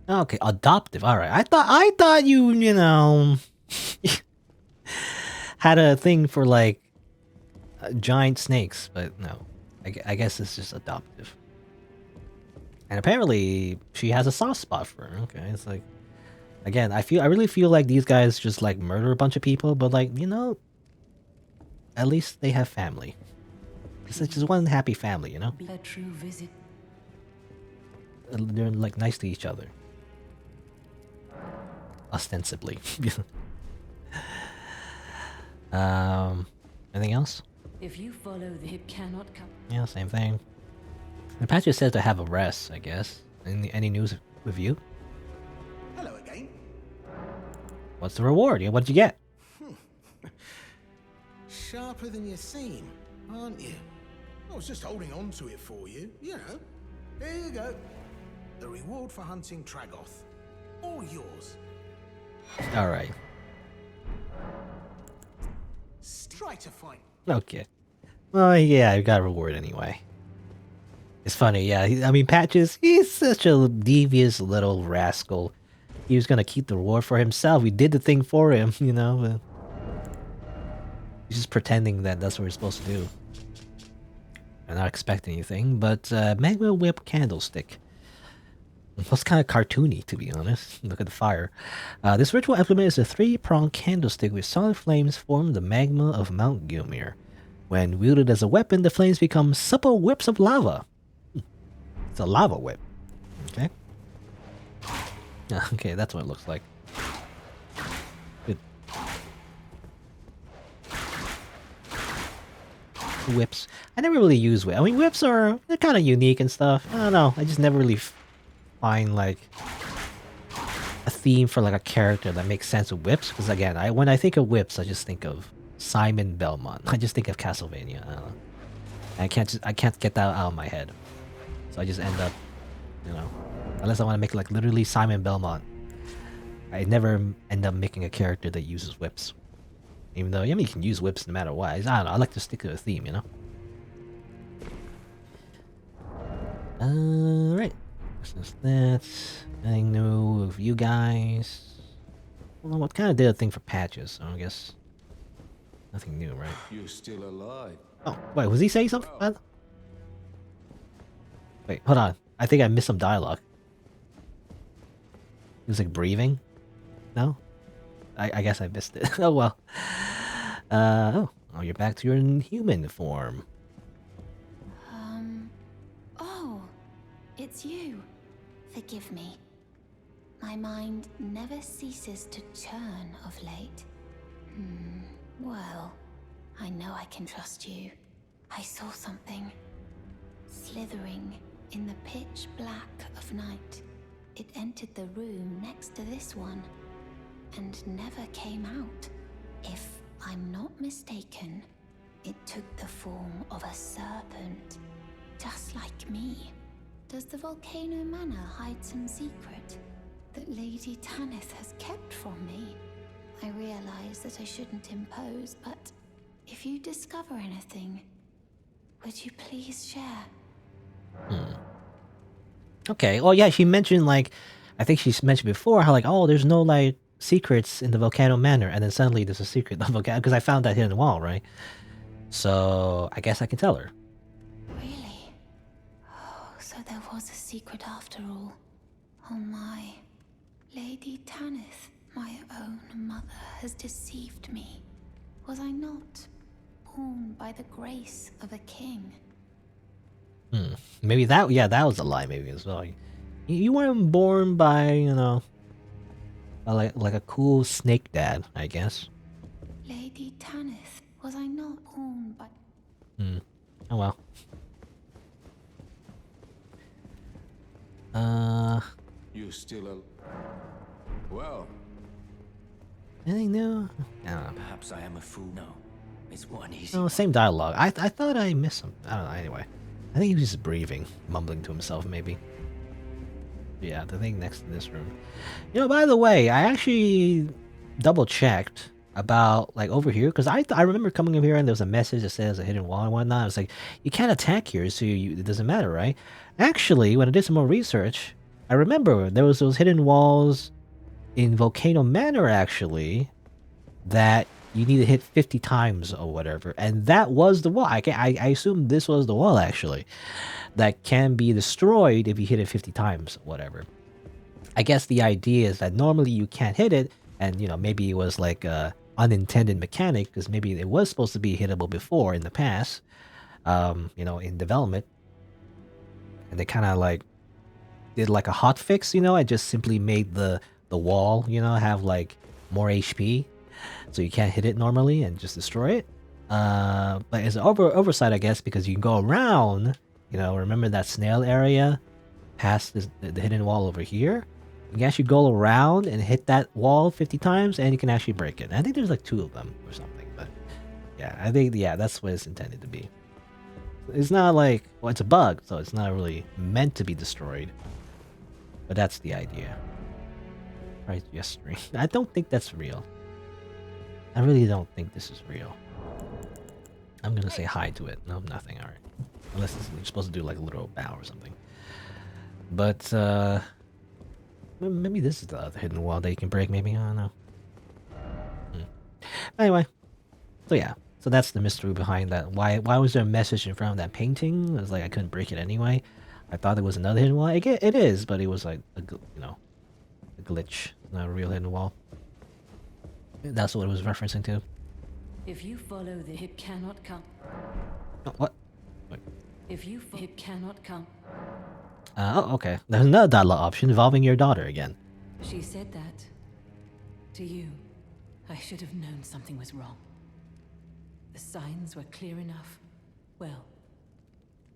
Okay, adoptive. All right. I thought you know had a thing for like giant snakes, but no. I guess it's just adoptive. And apparently she has a soft spot for her. Okay, it's like again, I really feel like these guys just like murder a bunch of people, but like, you know, at least they have family. It's just one happy family, you know? Be a true visit. They're like nice to each other. Ostensibly. Anything else? If you follow the it cannot come. Yeah, same thing. The patch just says to have a rest, I guess. Any news with you? Hello again. What's the reward? Yeah, what'd you get? Sharper than you seem, aren't you? I was just holding on to it for you, you know. There you go. The reward for hunting Tragoth. All yours. Alright. Try to find. Okay. Well, yeah, I got a reward anyway. It's funny, yeah. I mean, Patches, he's such a devious little rascal. He was gonna keep the reward for himself. We did the thing for him, you know. But he's just pretending that that's what we're supposed to do. I'm not expecting anything, but Magma Whip Candlestick. It was kind of cartoony, to be honest. Look at the fire. This ritual implement is a 3-pronged candlestick with solid flames form the magma of Mount Gilmere. When wielded as a weapon, the flames become supple whips of lava. It's a lava whip. Okay. Okay, that's what it looks like. Good. Whips. I never really use whips. I mean, whips they're kind of unique and stuff. I don't know. I just never really find like a theme for like a character that makes sense with whips. Because again, when I think of whips, I just think of Simon Belmont. I just think of Castlevania. I don't know. I can't get that out of my head. So I just end up, you know, unless I want to make like literally Simon Belmont, I never end up making a character that uses whips. Even though, I mean, you can use whips no matter what. I don't know. I like to stick to a theme, you know. Right. Since that's nothing new with you guys. Well, what kind of did a thing for Patches? So I guess nothing new, right? You're still alive. Oh, wait, was he saying something? Wait, hold on. I think I missed some dialogue. He was like breathing? No? I guess I missed it. Oh well. Oh, you're back to your human form. Oh, it's you. Forgive me. My mind never ceases to churn of late. Well, I know I can trust you. I saw something slithering in the pitch black of night. It entered the room next to this one and never came out. If I'm not mistaken, it took the form of a serpent, just like me. Does the Volcano Manor hide some secret that Lady Tanith has kept from me? I realize that I shouldn't impose, but if you discover anything, would you please share? Okay, well, yeah, she mentioned, like, I think she's mentioned before how, like, oh, there's no, like, secrets in the Volcano Manor, and then suddenly there's a secret in the Volcano, because I found that hidden wall, right? So, I guess I can tell her. Really? Oh, so there was a secret after all. Oh my. Lady Tanith, my own mother, has deceived me. Was I not born by the grace of a king? Maybe that, yeah, that was a lie, maybe as well. You weren't born by, you know, like a cool snake dad, I guess. Lady Tanith, was I not born by... Oh well. You're still well. Anything new? I don't know. Perhaps I am a fool. No, it's what an easy. No, same dialogue. I thought I missed some. I don't know. Anyway, I think he was just breathing, mumbling to himself, maybe. Yeah, the thing next to this room. You know, by the way, I actually double checked about like over here because I remember coming over here and there was a message that says a hidden wall and whatnot. I was like, you can't attack here, so it doesn't matter, right? Actually, when I did some more research, I remember there was those hidden walls in Volcano Manor actually that you need to hit 50 times or whatever, and that was the wall. I assume this was the wall actually that can be destroyed if you hit it 50 times or whatever. I guess the idea is that normally you can't hit it, and you know, maybe it was like a unintended mechanic because maybe it was supposed to be hittable before in the past, you know, in development, and they kind of like did like a hot fix, you know, and just simply made the wall, you know, have like more HP, so you can't hit it normally and just destroy it. But it's an oversight, I guess, because you can go around. You know, remember that snail area past the hidden wall over here? You can actually go around and hit that wall 50 times, and you can actually break it. And I think there's like 2 of them or something. But yeah, I think that's what it's intended to be. It's not like, well, it's a bug, so it's not really meant to be destroyed. But that's the idea. Right, yes, I don't think that's real. I really don't think this is real. I'm gonna say hi to it. No, nothing. All right. Unless you're supposed to do like a little bow or something. But maybe this is the other hidden wall that you can break. Maybe, I don't know. Anyway, so yeah, so that's the mystery behind that. Why was there a message in front of that painting? It was like I couldn't break it anyway. I thought it was another hidden wall. It is, but it was like a glitch, not a real hidden wall. That's what it was referencing to. If you follow the it cannot come. Oh, what? Wait. If you it cannot come. Oh, okay. There's another dialogue option involving your daughter again. She said that to you. I should have known something was wrong. The signs were clear enough. Well,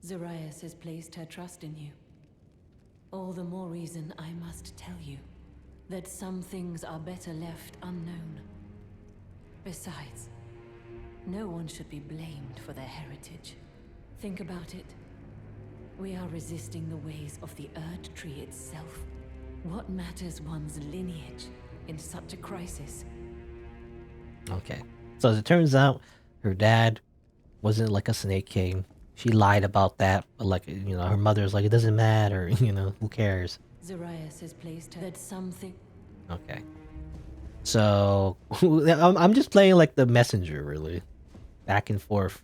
Zarias has placed her trust in you. All the more reason I must tell you that some things are better left unknown. Besides, no one should be blamed for their heritage. Think about it. We are resisting the ways of the Erdtree itself. What matters one's lineage in such a crisis? Okay. So as it turns out, her dad wasn't like a snake king. She lied about that, but like, you know, her mother's like, it doesn't matter, you know, who cares? Zarias has placed her that something. Okay. So I'm just playing like the messenger, really, back and forth.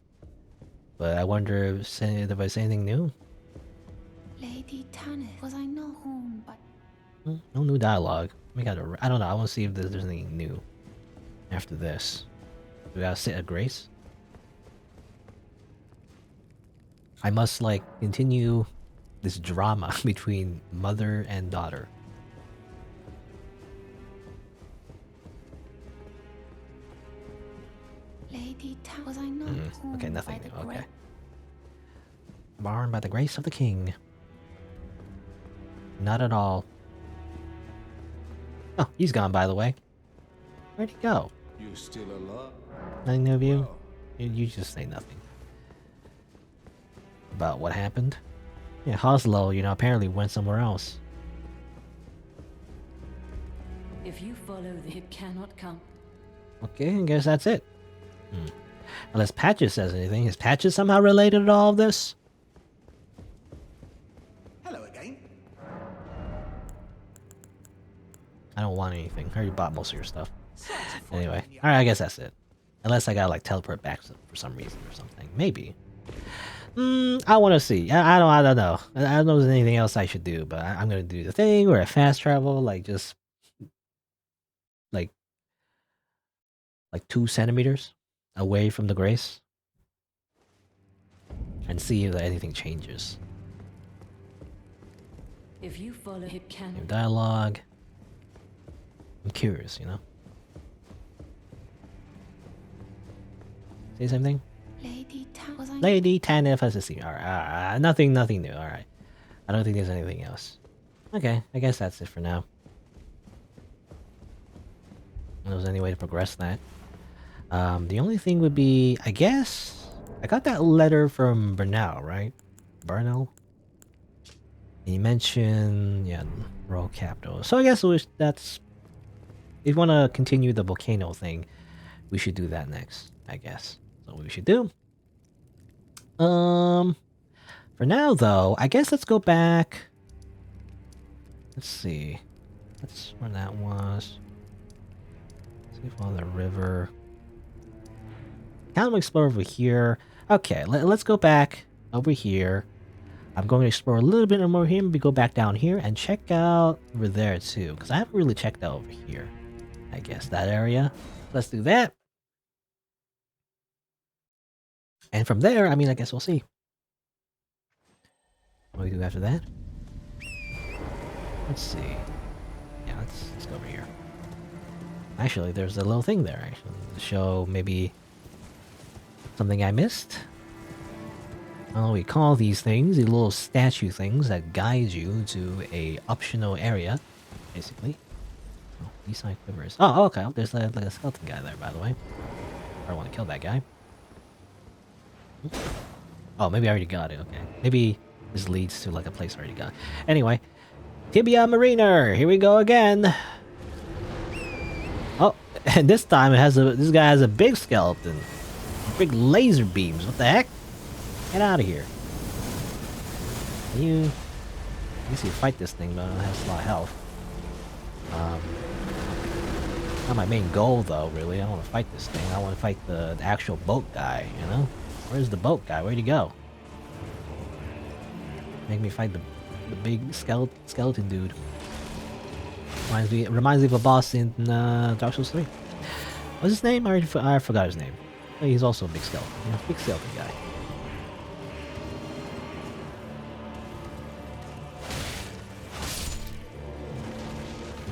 But I wonder if there's anything new. Lady Tarnished, was I not home, but No new dialogue. We gotta. I don't know. I want to see if there's anything new after this. Do we gotta sit at grace? I must like continue this drama between mother and daughter. Lady Tarnished, was I not home? Okay, nothing by new. the Okay. great- Born by the grace of the king. Not at all. Oh, he's gone, by the way. Where'd he go? You're still alive? Nothing new of you? Well, You just say nothing. About what happened? Yeah, Hoslo, you know, apparently went somewhere else. If you follow the it cannot come. Okay, I guess that's it. Unless Patches says anything. Is Patches somehow related to all of this? hello again. I don't want anything. I already bought most of your stuff. Anyway, alright, I guess that's it. Unless I gotta like teleport back for some reason or something. Maybe. I want to see. I don't know. I don't know if there's anything else I should do, but I'm gonna do the thing where I fast travel, like just like 2 centimeters away from the grace, and see if anything changes. If you follow it New cannot. dialogue. I'm curious, you know. Say something. Lady Tarnished, was I Lady Tanif has a scene. Alright, nothing new. Alright. I don't think there's anything else. Okay, I guess that's it for now. If there's any way to progress that. The only thing would be, I guess, I got that letter from Bernal, right? Bernal? He mentioned, yeah, royal capital. So I guess that's, if you want to continue the volcano thing, we should do that next, I guess. So what we should do. For now though, I guess let's go back. Let's see. That's where that was. Let's see if on the river. Kind of explore over here. Okay, let's go back over here. I'm going to explore a little bit more here. Maybe go back down here and check out over there too, because I haven't really checked out over here. I guess that area. Let's do that. And from there, I mean, I guess we'll see what we do after that. Let's see. Yeah, let's go over here. Actually, there's a little thing there, actually, to show maybe something I missed. Well, we call these things the little statue things that guide you to a optional area, basically. Oh, these side quivers. Oh, okay. There's like a skeleton guy there, by the way. I want to kill that guy. Oh, maybe I already got it. Okay. Maybe this leads to like a place I already got. Anyway, Tibia Mariner. Here we go again. Oh, and this time this guy has a big skeleton, big laser beams. What the heck? Get out of here. You see, fight this thing, but it has a lot of health. Not my main goal, though, really. I don't want to fight this thing. I want to fight the actual boat guy, you know? Where's the boat guy? Where'd he go? Make me fight the big skeleton dude. Reminds me of a boss in Dark Souls 3. What's his name? I forgot his name. He's also a big skeleton. You know, big skeleton guy.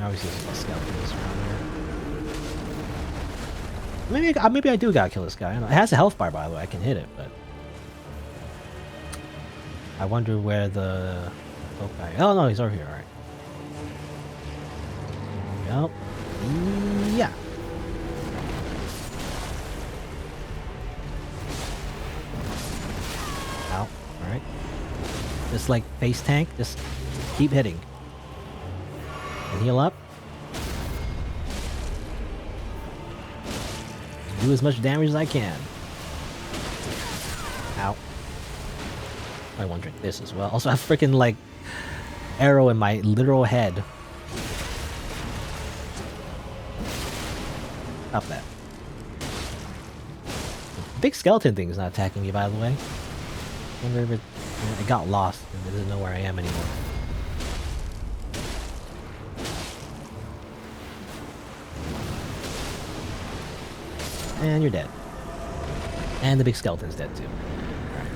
Obviously, there's skeletons around here. Maybe I do gotta kill this guy. It has a health bar, by the way. I can hit it, but I wonder where the guy. Oh no, he's over here. All right. There we go. Yeah. Ow. All right. Just like face tank. Just keep hitting. And heal up. Do as much damage as I can. Ow. I want to drink this as well. Also, I have freaking like arrow in my literal head. Stop that. The big skeleton thing is not attacking me, by the way. I wonder if it got lost and it doesn't know where I am anymore. And you're dead. And the big skeleton's dead too. Right.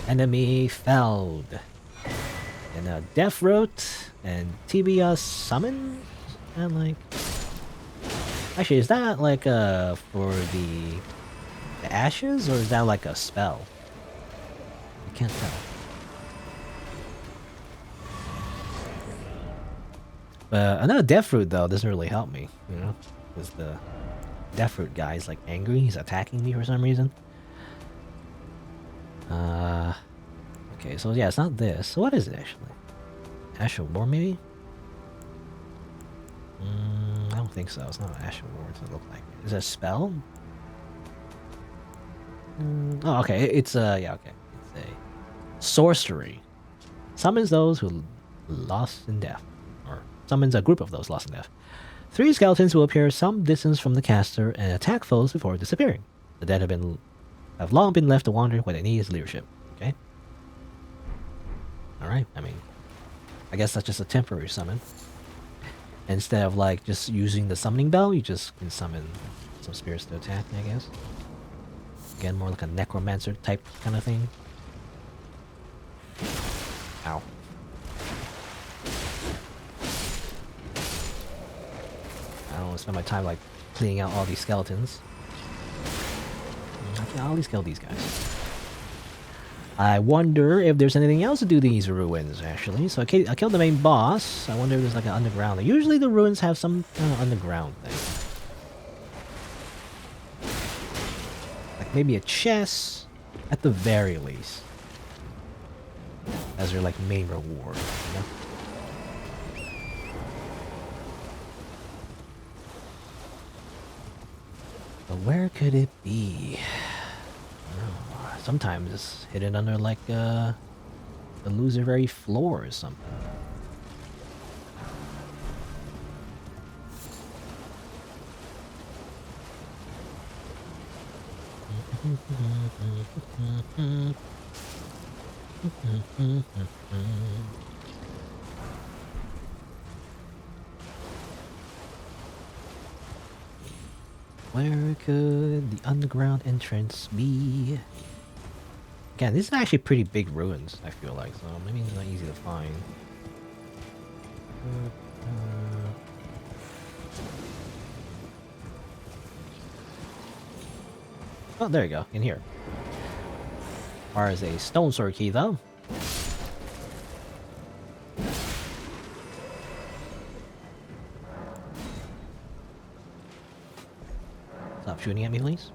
Enemy felled. And now Death Rote and Tibia Summon? And like... Actually, is that like for the ashes? Or is that like a spell? I can't tell. But another Death Root though doesn't really help me, you know? Because the Deathroot guy is like angry. He's attacking me for some reason. Okay, so yeah, it's not this. So what is it actually? Ash of War, maybe? I don't think so. It's not an Ash of War. What does it look like? Is it a spell? Oh, okay. It's yeah, okay. It's a sorcery. Summons those who lost in death, or summons a group of those lost in death. 3 skeletons will appear some distance from the caster and attack foes before disappearing. The dead have long been left to wander. What they need is leadership. Okay. All right. I mean, I guess that's just a temporary summon. Instead of like just using the summoning bell, you just can summon some spirits to attack. I guess. Again, more like a necromancer type kind of thing. Ow. I don't want to spend my time like cleaning out all these skeletons. I can at least kill these guys. I wonder if there's anything else to do these ruins, actually. So I killed the main boss. I wonder if there's like an underground. Usually the ruins have some kind of underground thing. Like maybe a chest, at the very least. as your like main reward, you know? But where could it be? Sometimes it's hidden under like the illusory floor or something. Where could the underground entrance be? Again, this is actually pretty big ruins, I feel like, so maybe it's not easy to find. Oh, there you go, in here. Requires a stone sword key, though. Stop shooting at me, please.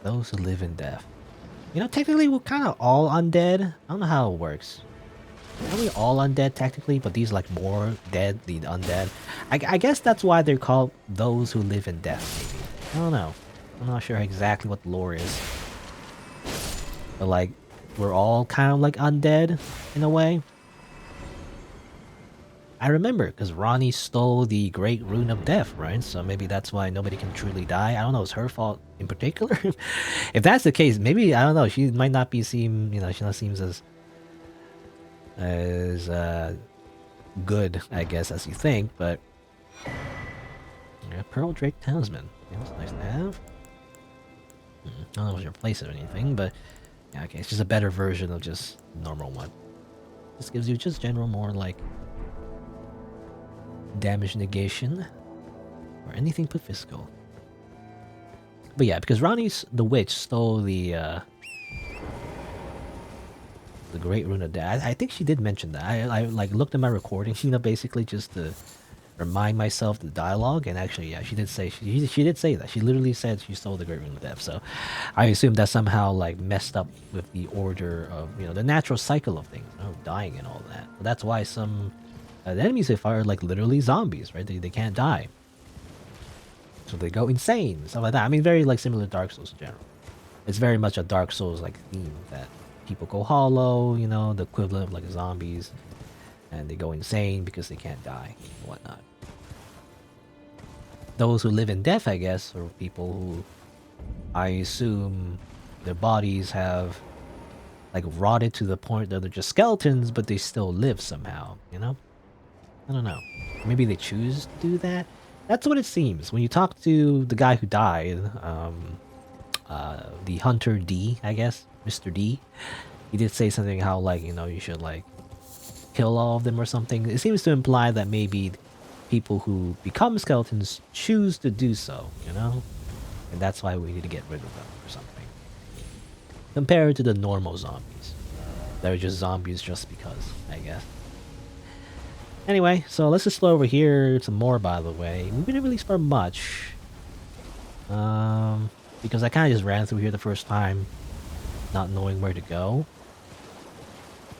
Those who live in death. You know, technically, we're kind of all undead. I don't know how it works. Are we all undead, technically? But these, like, more dead than undead. I guess that's why they're called those who live in death, maybe. I don't know. I'm not sure exactly what the lore is. But, like, we're all kind of, like, undead, in a way. I remember, because Ronnie stole the Great Rune of Death, right? So maybe that's why nobody can truly die. I don't know, it's her fault in particular. If that's the case, maybe, I don't know, she might not be seem, you know, she not seems as good, I guess, as you think, but yeah, Pearl Drake Talisman. Yeah, that's nice to have. I don't know if it's replace it or anything, but yeah, okay, it's just a better version of just normal one. This gives you just general more like damage negation or anything but physical. But yeah, because Ronnie's the witch stole the Great Rune of Death. I think she did mention that. I like looked at my recording, you know, basically just to remind myself the dialogue, and actually, yeah, she did say she did say that. She literally said she stole the Great Rune of Death. So I assume that somehow like messed up with the order of, you know, the natural cycle of things, you know, dying and all that. But that's why some the enemies they fire like literally zombies, right? They can't die, so they go insane, stuff like that. I mean, very like similar to Dark Souls in general. It's very much a Dark Souls like theme that people go hollow, you know, the equivalent of like zombies, and they go insane because they can't die and whatnot. Those who live in death, I guess, are people who I assume their bodies have like rotted to the point that they're just skeletons, but they still live somehow, you know? I don't know. Maybe they choose to do that? That's what it seems. When you talk to the guy who died, the Hunter D, I guess, Mr. D, he did say something how, like, you know, you should, like, kill all of them or something. It seems to imply that maybe people who become skeletons choose to do so, you know? And that's why we need to get rid of them or something. Compared to the normal zombies. They're just zombies just because, I guess. Anyway, so let's explore over here some more, by the way. We didn't really explore much. Because I kind of just ran through here the first time, not knowing where to go.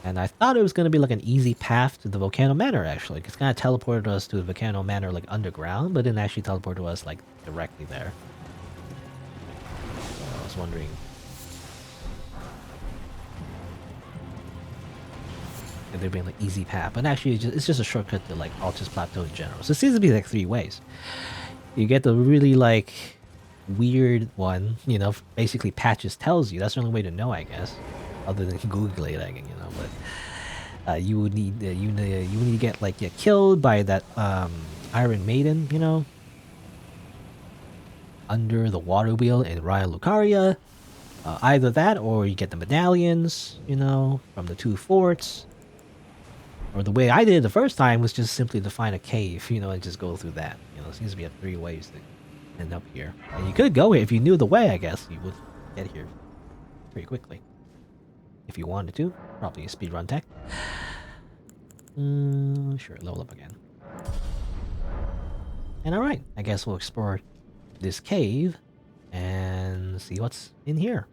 And I thought it was going to be like an easy path to the Volcano Manor, actually. Because it kind of teleported us to the Volcano Manor, like, underground, but didn't actually teleport to us, like, directly there. So I was wondering. If there'd be an like, easy path. But actually, it's just a shortcut to, like, Altus Plateau in general. So it seems to be, like, 3 ways. You get the really, like, weird one, you know, basically Patches tells you. That's the only way to know, I guess. Other than Googling it, you know, but you would need you need to get like killed by that Iron Maiden, you know, under the water wheel in Raya Lucaria. Either that, or you get the medallions, you know, from the 2 forts. Or the way I did it the first time was just simply to find a cave, you know, and just go through that. You know, it seems to be 3 ways to end up here. And you could go here if you knew the way, I guess. You would get here pretty quickly. If you wanted to. Probably a speedrun tech. Sure, level up again. And alright, I guess we'll explore this cave and see what's in here.